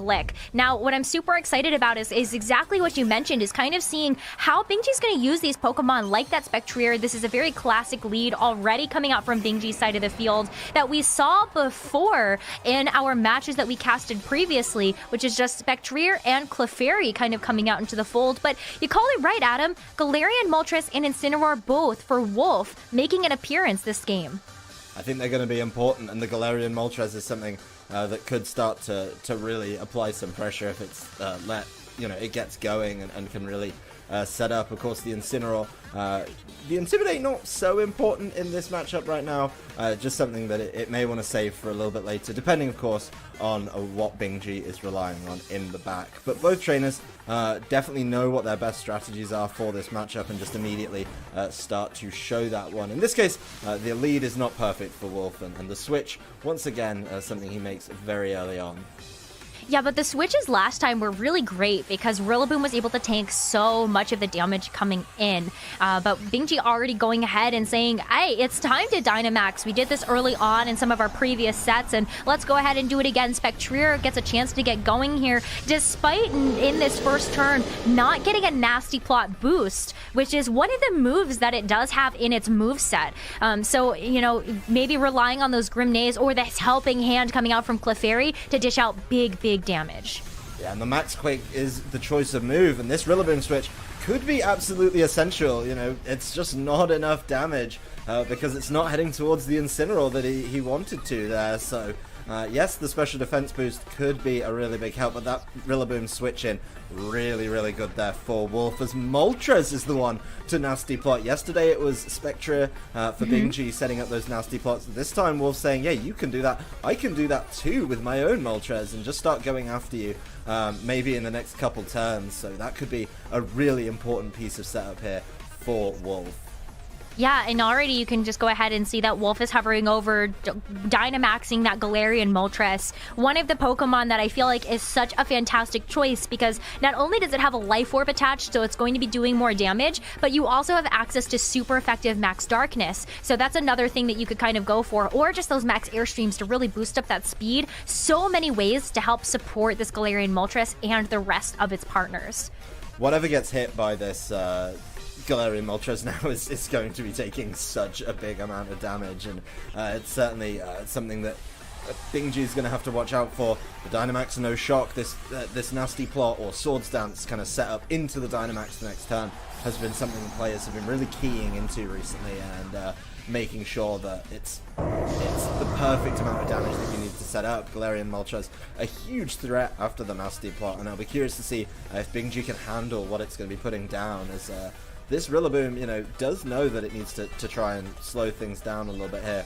Glick. Now, what I'm super excited about is exactly what you mentioned, is kind of seeing how Bingjie's going to use these Pokemon like that Spectrier. This is a very classic lead already coming out from Bingjie's side of the field that we saw before in our matches that we casted previously, which is just Spectrier and Clefairy kind of coming out into the fold. But you call it right, Adam. Galarian, Moltres, and Incineroar both for Wolfe making an appearance this game. I think they're going to be important, and the Galarian Moltres is something that could start to really apply some pressure if it's it gets going and can really set up. Of course, the Incineroar, the Intimidate not so important in this matchup right now, just something that it may want to save for a little bit later, depending, of course, on what Bingjie is relying on in the back. But both trainers definitely know what their best strategies are for this matchup and just immediately start to show that one. In this case, the lead is not perfect for Wolfe, and the switch, once again, something he makes very early on. Yeah, but the switches last time were really great because Rillaboom was able to tank so much of the damage coming in. But Bingjie already going ahead and saying, hey, it's time to Dynamax. We did this early on in some of our previous sets, and let's go ahead and do it again. Spectrier gets a chance to get going here, despite in this first turn not getting a Nasty Plot boost, which is one of the moves that it does have in its moveset. So, maybe relying on those Grimnays or this helping hand coming out from Clefairy to dish out big damage. Yeah, and the Max Quake is the choice of move, and this Rillaboom switch could be absolutely essential. It's just not enough damage because it's not heading towards the Incineroar that he wanted to there. So, yes, the special defense boost could be a really big help, but that Rillaboom switch in really good there for Wolfe, as Moltres is the one to Nasty Plot. Yesterday it was Spectrier for Bingjie setting up those Nasty Plots. This time Wolfe saying, yeah, you can do that. I can do that too with my own Moltres and just start going after you maybe in the next couple turns. So that could be a really important piece of setup here for Wolfe. Yeah, and already you can just go ahead and see that Wolfe is hovering over, Dynamaxing that Galarian Moltres. One of the Pokemon that I feel like is such a fantastic choice because not only does it have a Life Orb attached, so it's going to be doing more damage, but you also have access to super effective Max Darkness. So that's another thing that you could kind of go for, or just those Max Airstreams to really boost up that speed. So many ways to help support this Galarian Moltres and the rest of its partners. Whatever gets hit by this Galarian Moltres now is going to be taking such a big amount of damage, and it's certainly something that Bingjie is going to have to watch out for. The Dynamax No Shock, this Nasty Plot or Swords Dance kind of set up into the Dynamax the next turn has been something players have been really keying into recently, and making sure that it's the perfect amount of damage that you need to set up. Galarian Moltres, a huge threat after the Nasty Plot, and I'll be curious to see if Bingjie can handle what it's going to be putting down, as this Rillaboom, does know that it needs to try and slow things down a little bit here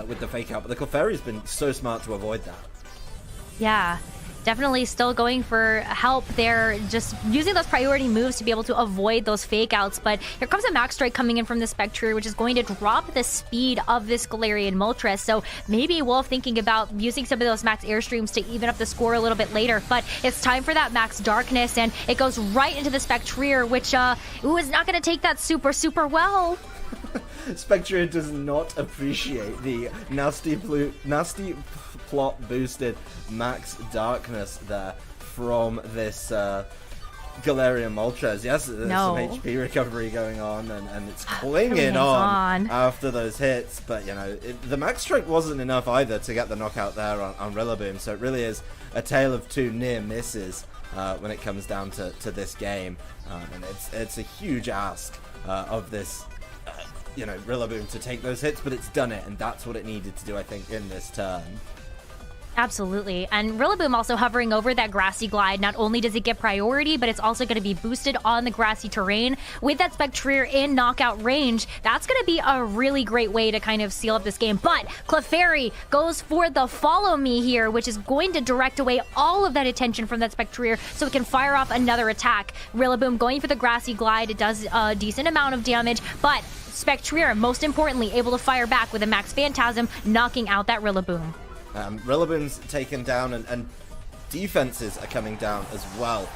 with the fake out, but the Clefairy's been so smart to avoid that. Yeah, definitely still going for help there, just using those priority moves to be able to avoid those fake outs. But here comes a Max Strike coming in from the Spectrier, which is going to drop the speed of this Galarian Moltres. So maybe Wolfe thinking about using some of those Max Airstreams to even up the score a little bit later. But it's time for that Max Darkness, and it goes right into the Spectrier, which is not going to take that super well. Spectrier does not appreciate the nasty Plot boosted Max Darkness there from this Galarian Moltres. Yes, there's some HP recovery going on, and it's clinging on after those hits, but the Max Strike wasn't enough either to get the knockout there on Rillaboom, so it really is a tale of two near misses when it comes down to this game, and it's a huge ask of this Rillaboom to take those hits, but it's done it, and that's what it needed to do, I think, in this turn. Absolutely. And Rillaboom also hovering over that Grassy Glide. Not only does it get priority, but it's also going to be boosted on the grassy terrain. With that Spectrier in knockout range, that's going to be a really great way to kind of seal up this game. But Clefairy goes for the Follow Me here, which is going to direct away all of that attention from that Spectrier so it can fire off another attack. Rillaboom going for the Grassy Glide. It does a decent amount of damage, but Spectrier, most importantly, able to fire back with a Max Phantasm, knocking out that Rillaboom. Rillaboom's taken down, and defenses are coming down as well.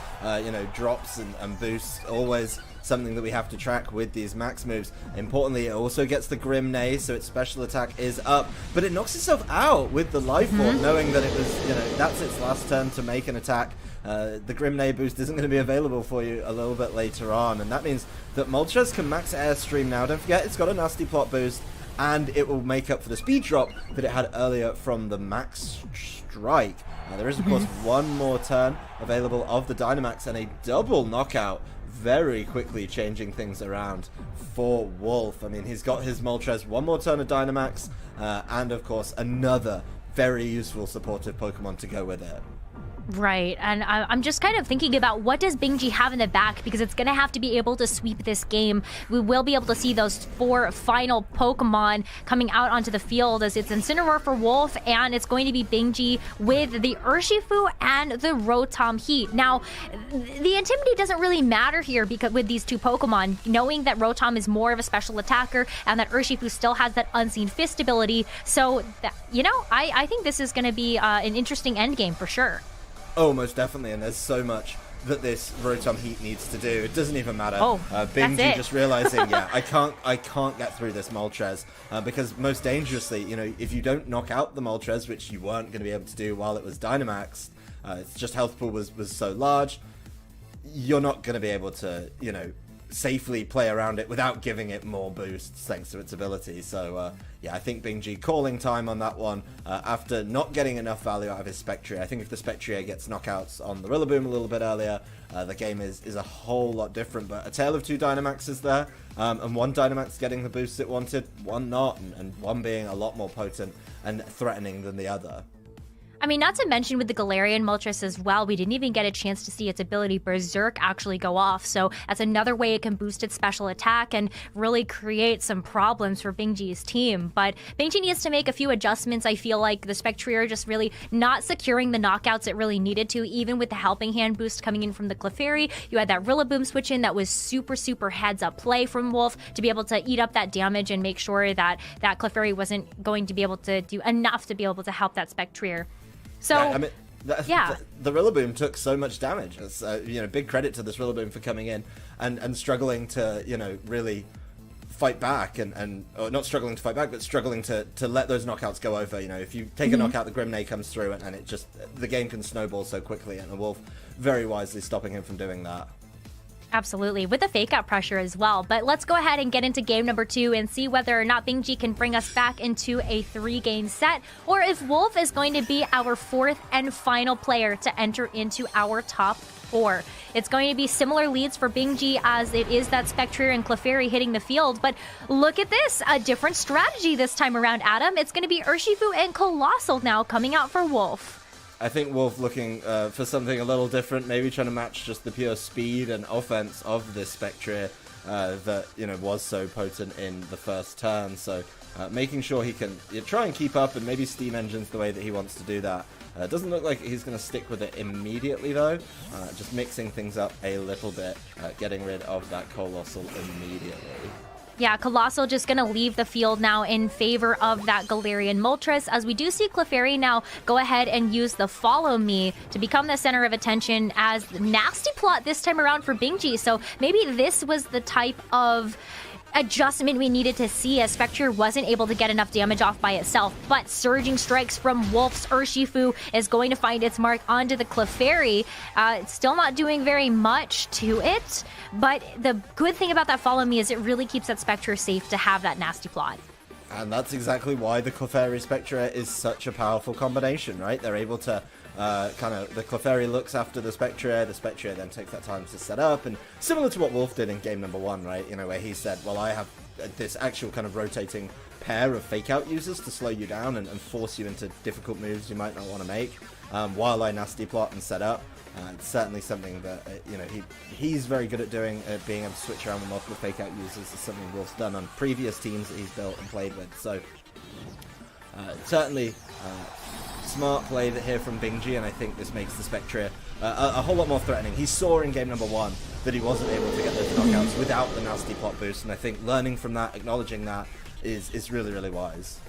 Drops and boosts always something that we have to track with these max moves. Importantly, it also gets the Grim Neigh, so its special attack is up, but it knocks itself out with the Life Orb, knowing that it was, that's its last turn to make an attack. The Grim Neigh boost isn't going to be available for you a little bit later on, and that means that Moltres can max Airstream now. Don't forget, it's got a Nasty Plot boost, and it will make up for the speed drop that it had earlier from the Max Strike. There is, of course, one more turn available of the Dynamax, and a double knockout, very quickly changing things around for Wolfe. I mean, he's got his Moltres, one more turn of Dynamax, and, of course, another very useful supportive Pokemon to go with it. Right, and I'm just kind of thinking about what does Bingjie have in the back, because it's going to have to be able to sweep this game. We will be able to see those 4 final Pokemon coming out onto the field, as it's Incineroar for Wolfe, and it's going to be Bingjie with the Urshifu and the Rotom Heat. Now, the Intimidate doesn't really matter here because with these 2 Pokemon, knowing that Rotom is more of a special attacker and that Urshifu still has that Unseen Fist ability. So, I think this is going to be an interesting endgame for sure. Oh, most definitely, and there's so much that this Rotom Heat needs to do. It doesn't even matter. Bingjie just realizing, I can't get through this Moltres, because most dangerously, if you don't knock out the Moltres, which you weren't going to be able to do while it was Dynamaxed, it's just health pool was so large, you're not going to be able to, safely play around it without giving it more boosts thanks to its ability. So I think Bingjie calling time on that one after not getting enough value out of his Spectrier. I think if the Spectrier gets knockouts on the Rillaboom a little bit earlier, the game is a whole lot different. But a tale of 2 Dynamaxes there, and one Dynamax getting the boosts it wanted, one not, and one being a lot more potent and threatening than the other. I mean, not to mention with the Galarian Moltres as well, we didn't even get a chance to see its ability Berserk actually go off. So that's another way it can boost its special attack and really create some problems for Bingjie's team. But Bingjie needs to make a few adjustments. I feel like the Spectrier just really not securing the knockouts it really needed to, even with the Helping Hand boost coming in from the Clefairy. You had that Rillaboom switch in that was super, super heads up play from Wolfe to be able to eat up that damage and make sure that that Clefairy wasn't going to be able to do enough to be able to help that Spectrier. So, the Rillaboom took so much damage. It's, big credit to this Rillaboom for coming in and struggling to, really fight back or not struggling to fight back, but struggling to let those knockouts go over. If you take a knockout, the Grim Neigh comes through and it just, the game can snowball so quickly, and the Wolfe very wisely stopping him from doing that. Absolutely, with the fake out pressure as well. But let's go ahead and get into game number 2 and see whether or not Bingjie can bring us back into a 3-game set, or if Wolfe is going to be our 4th and final player to enter into our top 4. It's going to be similar leads for Bingjie as it is that Spectrier and Clefairy hitting the field. But look at this, a different strategy this time around, Adam. It's going to be Urshifu and Colossal now coming out for Wolfe. I think Wolfe looking for something a little different, maybe trying to match just the pure speed and offense of this Spectrier that was so potent in the first turn. So making sure he can try and keep up and maybe steam engines the way that he wants to do that. Doesn't look like he's going to stick with it immediately though. Just mixing things up a little bit, getting rid of that Colossal immediately. Yeah, Colossal just going to leave the field now in favor of that Galarian Moltres, as we do see Clefairy now go ahead and use the Follow Me to become the center of attention as Nasty Plot this time around for Bingjie. So maybe this was the type of adjustment we needed to see, as Spectrier wasn't able to get enough damage off by itself. But Surging Strikes from Wolfe's Urshifu is going to find its mark onto the Clefairy. It's still not doing very much to it, but the good thing about that Follow Me is it really keeps that Spectrier safe to have that Nasty Plot. And that's exactly why the Clefairy Spectrier is such a powerful combination, right? They're able to the Clefairy looks after the Spectrier then takes that time to set up, and similar to what Wolfe did in game number 1, right? Where he said, well, I have this actual kind of rotating pair of fake out users to slow you down and force you into difficult moves you might not want to make, while I Nasty Plot and set up. It's certainly something that he's very good at doing. Being able to switch around with multiple fake out users is something Wolfe's done on previous teams that he's built and played with. So certainly smart play here from Bingjie, and I think this makes the Spectrier a whole lot more threatening. He saw in game number 1 that he wasn't able to get those knockouts without the Nasty Plot boost, and I think learning from that, acknowledging that, is really, really wise.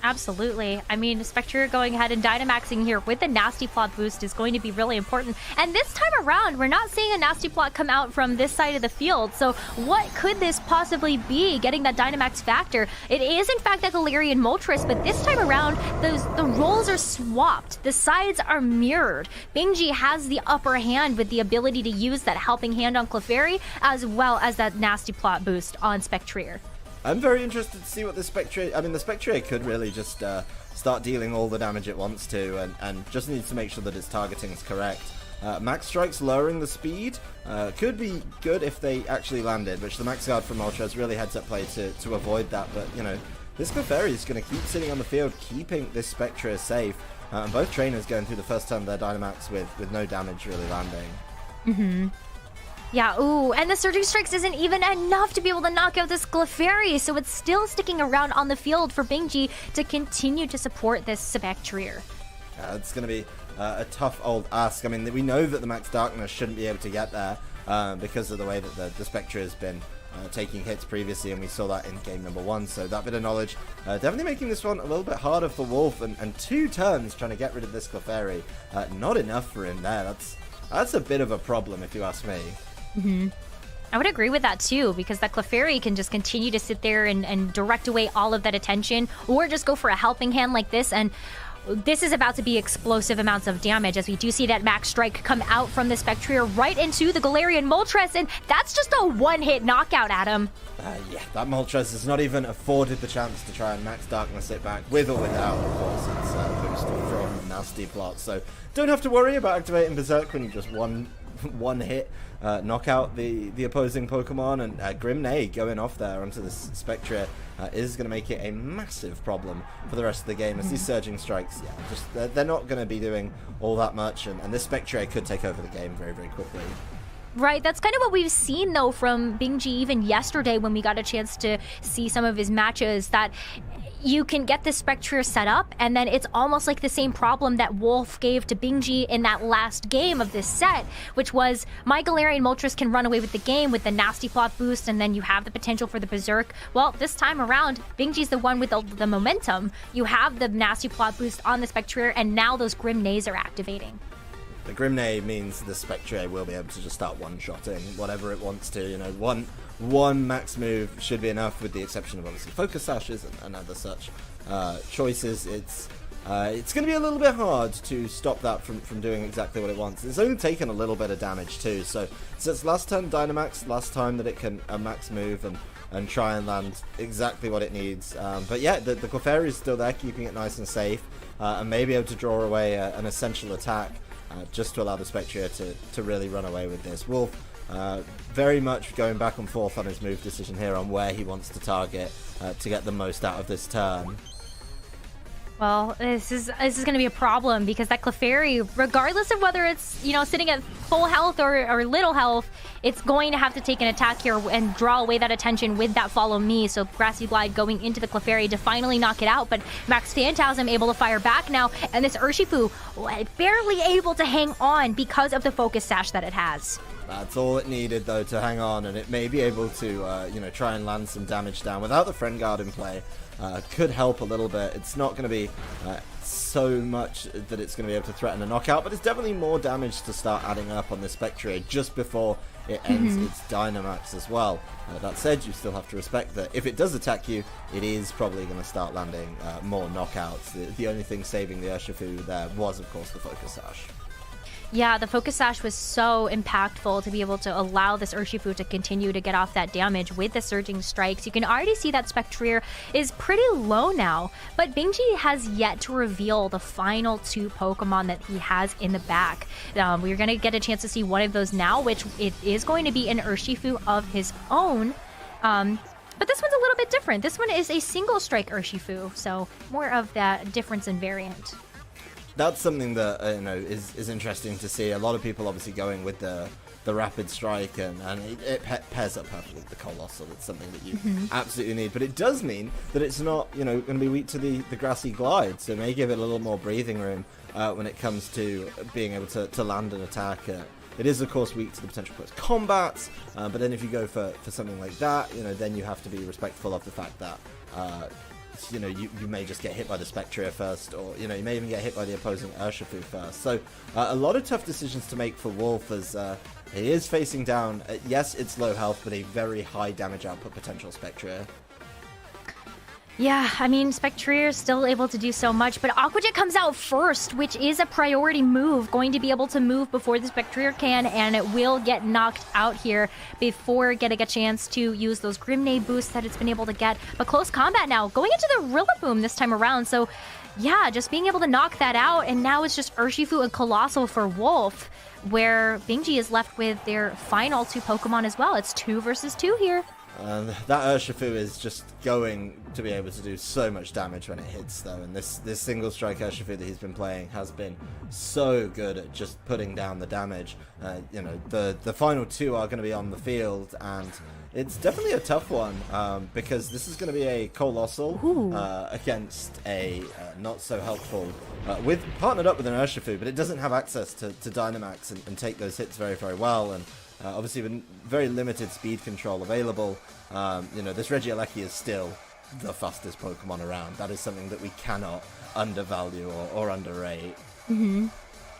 Absolutely. I mean, Spectre going ahead and Dynamaxing here with the Nasty Plot boost is going to be really important. And this time around, we're not seeing a Nasty Plot come out from this side of the field. So what could this possibly be, getting that Dynamax factor? It is, in fact, a Galarian Moltres, but this time around, the roles are swapped. The sides are mirrored. Bingjie has the upper hand with the ability to use that helping hand on Clefairy, as well as that Nasty Plot boost on Spectrier. I'm very interested to see what the Spectre... I mean, the Spectre could really just start dealing all the damage it wants to, and just needs to make sure that its targeting is correct. Max Strikes lowering the speed could be good if they actually landed, which the Max Guard from Moltres really heads up play to avoid that, but, you know, this Clefairy is going to keep sitting on the field, keeping this Spectre safe, and both trainers going through the first turn of their Dynamax with no damage really landing. Mm-hmm. Yeah, ooh, and the Surging Strikes isn't even enough to be able to knock out this Clefairy, so it's still sticking around on the field for Bingjie to continue to support this Spectrier. It's going to be a tough old ask. I mean, we know that the Max Darkness shouldn't be able to get there because of the way that the Spectre has been taking hits previously, and we saw that in game number 1, so that bit of knowledge definitely making this one a little bit harder for Wolfe, and 2 turns trying to get rid of this Clefairy. Not enough for him there. That's a bit of a problem, if you ask me. Mm-hmm. I would agree with that too, because that Clefairy can just continue to sit there and direct away all of that attention, or just go for a helping hand like this, and this is about to be explosive amounts of damage, as we do see that Max Strike come out from the Spectrier right into the Galarian Moltres, and that's just a one-hit knockout, Adam. Yeah, that Moltres has not even afforded the chance to try and Max Darkness it back, with or without, of course, its boost from Nasty Plot, so don't have to worry about activating Berserk when you just one hit knock out the opposing Pokemon, and Grimnay going off there onto this Spectre is going to make it a massive problem for the rest of the game, as these Surging Strikes, they're not going to be doing all that much, and this Spectre could take over the game very, very quickly. Right, that's kind of what we've seen, though, from Bingjie even yesterday when we got a chance to see some of his matches, that you can get the Spectre set up, and then it's almost like the same problem that Wolfe gave to Bingjie in that last game of this set, which was my Galarian Moltres can run away with the game with the Nasty Plot boost, and then you have the potential for the Berserk. Well, this time around, Bingjie's the one with the momentum. You have the Nasty Plot boost on the Spectre, and now those Grimnays are activating. The Grimnay means the Spectre will be able to just start one-shotting whatever it wants to. You know, one max move should be enough, with the exception of obviously Focus Sashes and other such choices. It's going to be a little bit hard to stop that from doing exactly what it wants. It's only taken a little bit of damage too, so it's last turn Dynamax, last time that it can max move and try and land exactly what it needs. But yeah, the Clefairy is still there, keeping it nice and safe, and may be able to draw away an essential attack just to allow the Spectre to really run away with this. Wolfe very much going back and forth on his move decision here on where he wants to target to get the most out of this turn. Well, this is going to be a problem, because that Clefairy, regardless of whether it's, you know, sitting at full health or little health, it's going to have to take an attack here and draw away that attention with that Follow Me. So Grassy Glide going into the Clefairy to finally knock it out, but Max Phantasm able to fire back now, and this Urshifu barely able to hang on because of the Focus Sash that it has. That's all it needed, though, to hang on, and it may be able to, try and land some damage down without the Friend Guard in play. Could help a little bit. It's not going to be so much that it's going to be able to threaten a knockout, but it's definitely more damage to start adding up on this Spectre just before it ends its Dynamax as well. That said, you still have to respect that if it does attack you, it is probably going to start landing more knockouts. The only thing saving the Urshifu there was, of course, the Focus Sash. Yeah, the Focus Sash was so impactful to be able to allow this Urshifu to continue to get off that damage with the Surging Strikes. You can already see that Spectrier is pretty low now, but Bingjie has yet to reveal the final 2 Pokemon that he has in the back. We're going to get a chance to see one of those now, which it is going to be an Urshifu of his own. But this one's a little bit different. This one is a single strike Urshifu, so more of that difference in variant. That's something that is interesting to see. A lot of people obviously going with the Rapid Strike, and it pairs up perfectly with the Colossal. It's something that you absolutely need. But it does mean that it's not going to be weak to the Grassy Glide, so it may give it a little more breathing room when it comes to being able to land an attack. It is, of course, weak to the potential close combats, but then if you go for something like that, then you have to be respectful of the fact that you know, you may just get hit by the Spectrier first, or, you know, you may even get hit by the opposing Urshifu first. So a lot of tough decisions to make for Wolfe as he is facing down, yes, it's low health, but a very high damage output potential Spectrier. Yeah, I mean, Spectrier is still able to do so much, but Aqua Jet comes out first, which is a priority move, going to be able to move before the Spectrier can, and it will get knocked out here before getting a chance to use those Grenade boosts that it's been able to get. But close combat now, going into the Rillaboom this time around, so yeah, just being able to knock that out, and now it's just Urshifu and Colossal for Wolfe, where Bingjie is left with their final 2 Pokemon as well. It's 2 versus 2 here. That Urshifu is just going to be able to do so much damage when it hits, though, and this single strike Urshifu that he's been playing has been so good at just putting down the damage. You know, the final 2 are going to be on the field, and it's definitely a tough one, because this is going to be a Colossal against a not so helpful, partnered up with an Urshifu, but it doesn't have access to Dynamax and take those hits very, very well, and obviously with very limited speed control available, you know, this Regieleki is still the fastest Pokemon around. That is something that we cannot undervalue or underrate.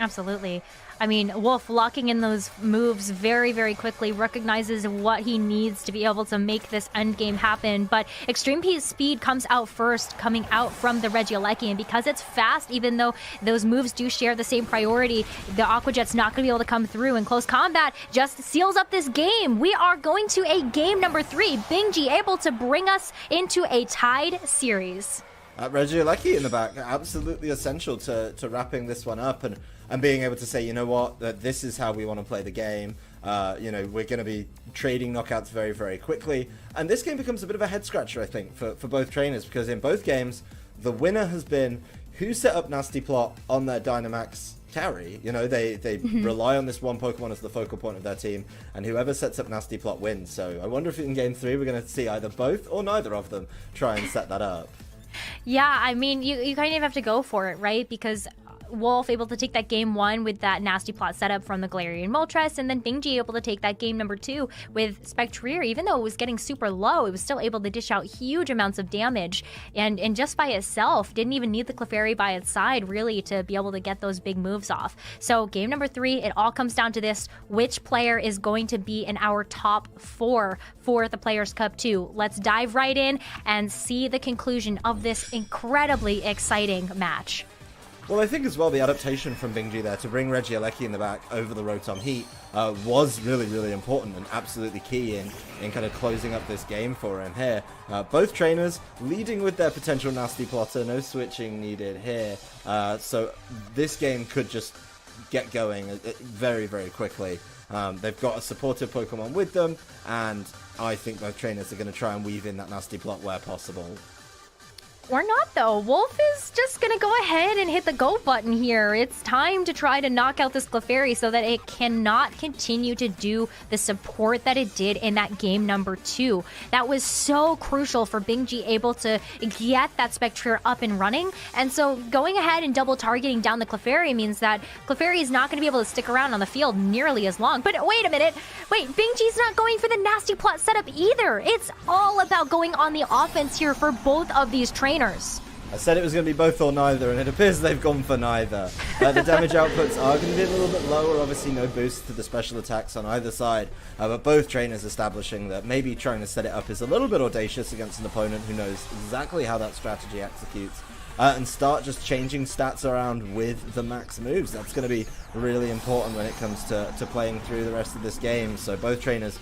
Absolutely. I mean, Wolfe locking in those moves very, very quickly, recognizes what he needs to be able to make this endgame happen, but Extreme Speed comes out first, coming out from the Regieleki, and because it's fast, even though those moves do share the same priority, the Aqua Jet's not going to be able to come through, and close combat just seals up this game. We are going to a game number 3. Bingjie able to bring us into a tied series. Regieleki in the back, absolutely essential to wrapping this one up and being able to say, you know what, that this is how we want to play the game. You know, we're going to be trading knockouts very, very quickly. And this game becomes a bit of a head scratcher, I think, for both trainers, because in both games, the winner has been who set up Nasty Plot on their Dynamax carry. You know, they rely on this one Pokemon as the focal point of their team, and whoever sets up Nasty Plot wins. So I wonder if in Game 3 we're going to see either both or neither of them try and set that up. Yeah, I mean, you kind of have to go for it, right? Because Wolfe able to take that game 1 with that Nasty Plot setup from the Galarian Moltres, and then Bingjie able to take that game number 2 with Spectrier. Even though it was getting super low, it was still able to dish out huge amounts of damage, and just by itself, didn't even need the Clefairy by its side, really, to be able to get those big moves off. So game number 3, it all comes down to this: which player is going to be in our top 4 for the Players' Cup 2? Let's dive right in and see the conclusion of this incredibly exciting match. Well, I think as well the adaptation from Bingjie there to bring Regieleki in the back over the Rotom Heat was really, really important and absolutely key in kind of closing up this game for him here. Both trainers leading with their potential Nasty Plotter, no switching needed here. So this game could just get going very, very quickly. They've got a supportive Pokemon with them, and I think both trainers are going to try and weave in that Nasty Plot where possible. Or not, though. Wolfe is just going to go ahead and hit the go button here. It's time to try to knock out this Clefairy so that it cannot continue to do the support that it did in that game number 2. That was so crucial for Bingjie able to get that Spectrier up and running. And so going ahead and double targeting down the Clefairy means that Clefairy is not going to be able to stick around on the field nearly as long. But wait a minute. Wait, Bingjie's not going for the Nasty Plot setup either. It's all about going on the offense here for both of these trainers. I said it was going to be both or neither, and it appears they've gone for neither. The damage outputs are going to be a little bit lower, obviously no boost to the special attacks on either side, but both trainers establishing that maybe trying to set it up is a little bit audacious against an opponent who knows exactly how that strategy executes, and start just changing stats around with the max moves. That's going to be really important when it comes to playing through the rest of this game. So both trainers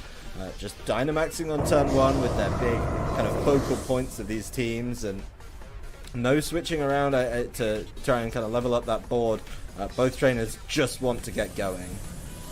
just Dynamaxing on turn 1 with their big kind of focal points of these teams, and no switching around to try and kind of level up that board. Both trainers just want to get going.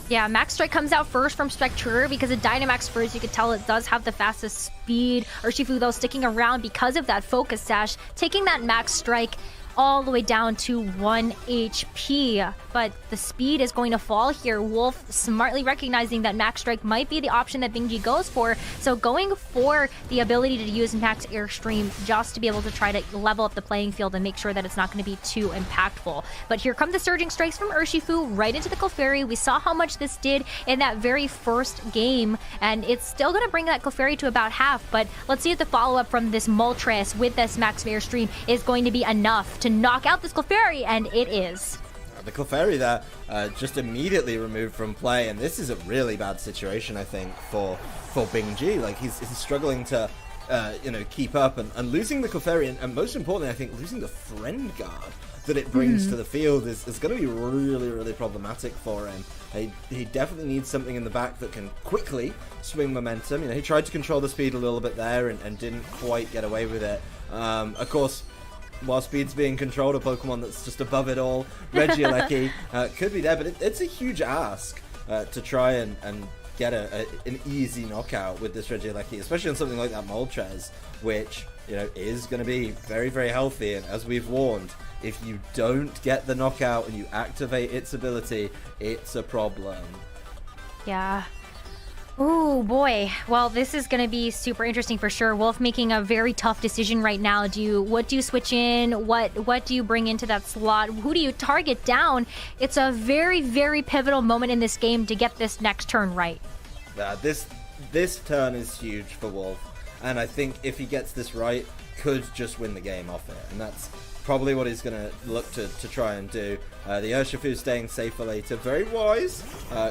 Yeah, Max Strike comes out first from Spectrier because of Dynamax first. You can tell it does have the fastest speed. Urshifu, though, sticking around because of that Focus Sash, taking that Max Strike all the way down to 1 HP. But the speed is going to fall here. Wolfe smartly recognizing that Max Strike might be the option that Bingjie goes for. So going for the ability to use Max Airstream just to be able to try to level up the playing field and make sure that it's not going to be too impactful. But here come the Surging Strikes from Urshifu right into the Clefairy. We saw how much this did in that very first game, and it's still going to bring that Clefairy to about half. But let's see if the follow-up from this Moltres with this Max Airstream is going to be enough to knock out this Clefairy, and it is. The Clefairy there just immediately removed from play, and this is a really bad situation, I think, for Bingjie. Like, he's struggling to keep up, and losing the Clefairy, and most importantly, I think, losing the Friend Guard that it brings to the field is going to be really, really problematic for him. He definitely needs something in the back that can quickly swing momentum. He tried to control the speed a little bit there and didn't quite get away with it. Of course, while speed's being controlled, a Pokemon that's just above it all, Regieleki, could be there, but it's a huge ask to try and get an easy knockout with this Regieleki, especially on something like that Moltres, which is going to be very, very healthy. And as we've warned, if you don't get the knockout and you activate its ability, it's a problem. Yeah. Oh boy. Well, this is going to be super interesting for sure. Wolfe making a very tough decision right now. What do you switch in? What do you bring into that slot? Who do you target down? It's a very, very pivotal moment in this game to get this next turn right. This turn is huge for Wolfe, and I think if he gets this right, could just win the game off it, and that's probably what he's going to look to try and do. The Urshifu staying safe for later. Very wise.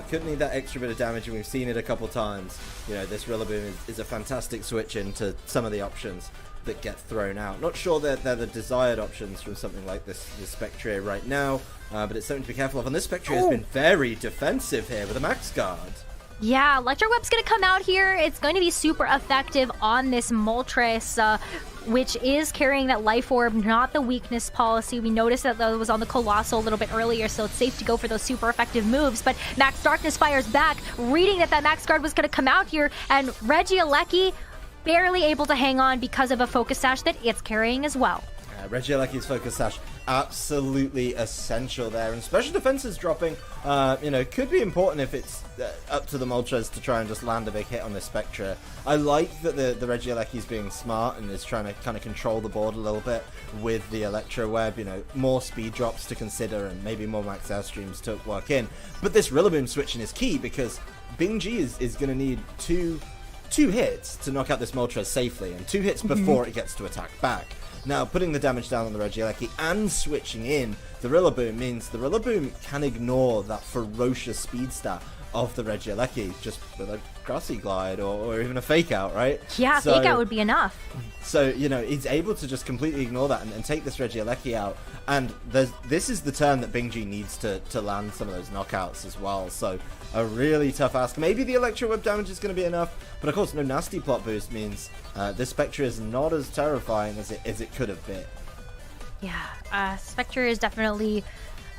Could need that extra bit of damage, and we've seen it a couple times. This Rillaboom is a fantastic switch into some of the options that get thrown out. Not sure that they're the desired options from something like this Spectrier right now, but it's something to be careful of. And this Spectrier has been very defensive here with a Max Guard. Yeah, Electro Whip's going to come out here. It's going to be super effective on this Moltres, which is carrying that Life Orb, not the weakness policy. We noticed that was on the Colossal a little bit earlier, so it's safe to go for those super effective moves. But Max Darkness fires back, reading that Max Guard was going to come out here, and Regieleki barely able to hang on because of a Focus Sash that it's carrying as well. Regieleki's Focus Sash, absolutely essential there, and special defense is dropping. Could be important if it's up to the Moltres to try and just land a big hit on this Spectre. I like that the Regieleki's being smart and is trying to kind of control the board a little bit with the Electro Web. More speed drops to consider and maybe more Max Airstreams to work in. But this Rillaboom switching is key because Bingjie is going to need two hits to knock out this Moltres safely, and 2 hits before it gets to attack back. Now, putting the damage down on the Regieleki and switching in the Rillaboom means the Rillaboom can ignore that ferocious speed stat of the Regieleki just with a Grassy Glide or even a Fake Out, right? Yeah, Fake Out would be enough. So, he's able to just completely ignore that and take this Regieleki out. And this is the turn that Bingjie needs to land some of those knockouts as well. So, a really tough ask. Maybe the Electro Whip damage is going to be enough, but of course, no Nasty Plot boost means this Spectre is not as terrifying as it could have been. Yeah, Spectre is definitely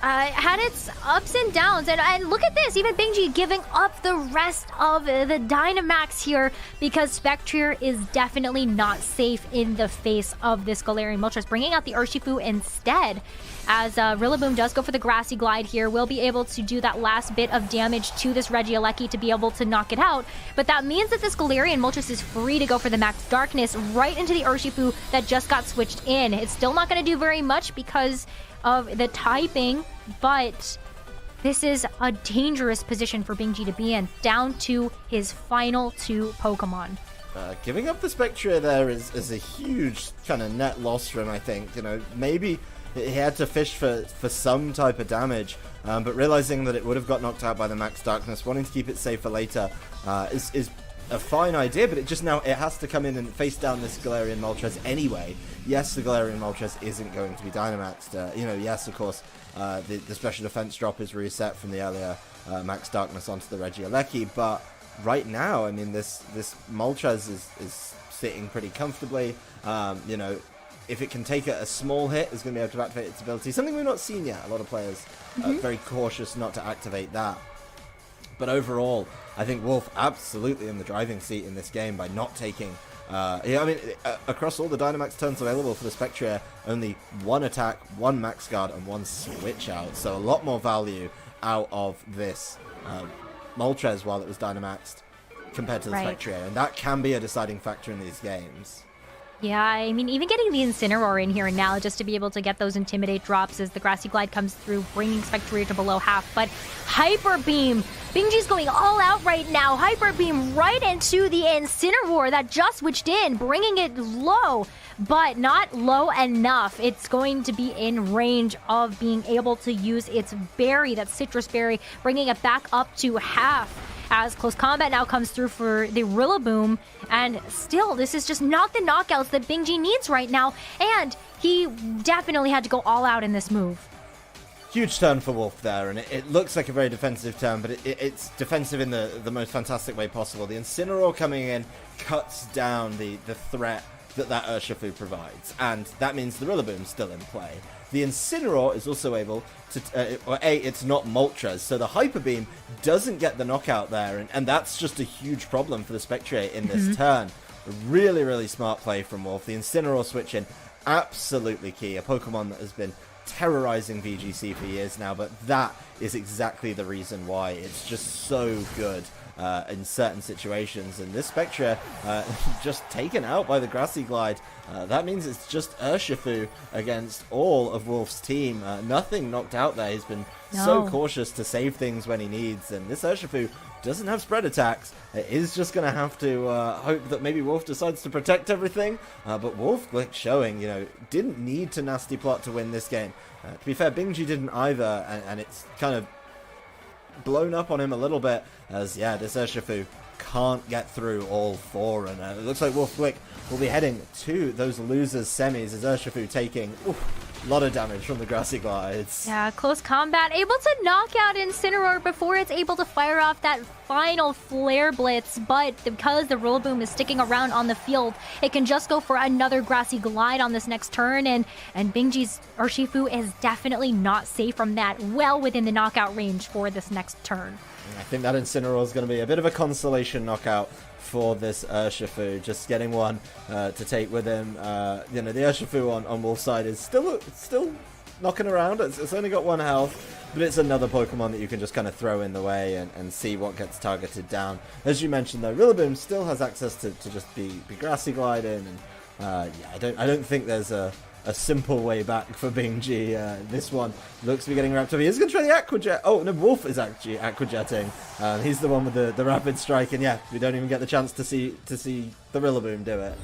had its ups and downs, and look at this, even Bingjie giving up the rest of the Dynamax here because Spectre is definitely not safe in the face of this Galarian Moltres, bringing out the Urshifu instead. As Rillaboom does go for the Grassy Glide here, we'll be able to do that last bit of damage to this Regieleki to be able to knock it out. But that means that this Galarian Moltres is free to go for the Max Darkness right into the Urshifu that just got switched in. It's still not going to do very much because of the typing, but this is a dangerous position for Bingjie to be in, down to his final 2 Pokemon. Giving up the Spectre there is a huge kind of net loss for him, I think. Maybe he had to fish for some type of damage, but realizing that it would have got knocked out by the Max Darkness, wanting to keep it safe for later, is a fine idea, but it has to come in and face down this Galarian Moltres anyway. Yes, the Galarian Moltres isn't going to be Dynamaxed. Yes, of course, the special defense drop is reset from the earlier Max Darkness onto the Regieleki, but right now, I mean, this Moltres is sitting pretty comfortably. If it can take a small hit, it's going to be able to activate its ability. Something we've not seen yet. A lot of players are very cautious not to activate that. But overall, I think Wolfe absolutely in the driving seat in this game by not taking Yeah, I mean, across all the Dynamax turns available for the Spectrier, only 1 attack, 1 max guard, and 1 switch out. So a lot more value out of this Moltres while it was Dynamaxed compared to the Spectrier. And that can be a deciding factor in these games. Yeah, I mean, even getting the Incineroar in here now just to be able to get those Intimidate drops as the Grassy Glide comes through, bringing Spectrier to below half. But Hyper Beam, Bingjie's going all out right now. Hyper Beam right into the Incineroar that just switched in, bringing it low, but not low enough. It's going to be in range of being able to use its berry, that Citrus Berry, bringing it back up to half. As Close Combat now comes through for the Rillaboom, and still, this is just not the knockouts that Bingjie needs right now, and he definitely had to go all out in this move. Huge turn for Wolfe there, and it looks like a very defensive turn, but it's defensive in the most fantastic way possible. The Incineroar coming in cuts down the threat that Urshifu provides, and that means the Rillaboom's still in play. The Incineroar is also able to, it's not Moltres, so the Hyper Beam doesn't get the knockout there, and that's just a huge problem for the Spectrier in this turn. A really, really smart play from Wolfe. The Incineroar switch in, absolutely key. A Pokemon that has been terrorizing VGC for years now, but that is exactly the reason why. It's just so good in certain situations, and this Spectrier just taken out by the Grassy Glide. That means it's just Urshifu against all of Wolfe's team. Nothing knocked out there. He's been so cautious to save things when he needs, and this Urshifu doesn't have spread attacks. It is just going to have to hope that maybe Wolfe decides to protect everything, but Wolfe Glick showing, didn't need to nasty plot to win this game. To be fair, Bingjie didn't either, and it's kind of blown up on him a little bit as, this Urshifu can't get through all 4, and it looks like Wolfe Glick will be heading to those losers semis as Urshifu taking a lot of damage from the Grassy Glides. Yeah, Close Combat able to knock out Incineroar before it's able to fire off that final Flare Blitz, but because the Rillaboom is sticking around on the field, it can just go for another Grassy Glide on this next turn, and Bingjie's Urshifu is definitely not safe from that, well within the knockout range for this next turn. I think that Incineroar is going to be a bit of a consolation knockout for this Urshifu, just getting one to take with him. The Urshifu on Wolf's side is still knocking around. It's only got 1 health, but it's another Pokemon that you can just kind of throw in the way and see what gets targeted down. As you mentioned, though, Rillaboom still has access to just be Grassy Gliding, and I don't think there's a simple way back for Bingjie. This one looks to be getting wrapped up. He is going to try the Aqua Jet. Oh, no, Wolfe is actually Aqua Jetting. He's the one with the Rapid Strike, and we don't even get the chance to see the Rillaboom do it.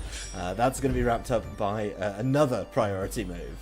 That's going to be wrapped up by another priority move.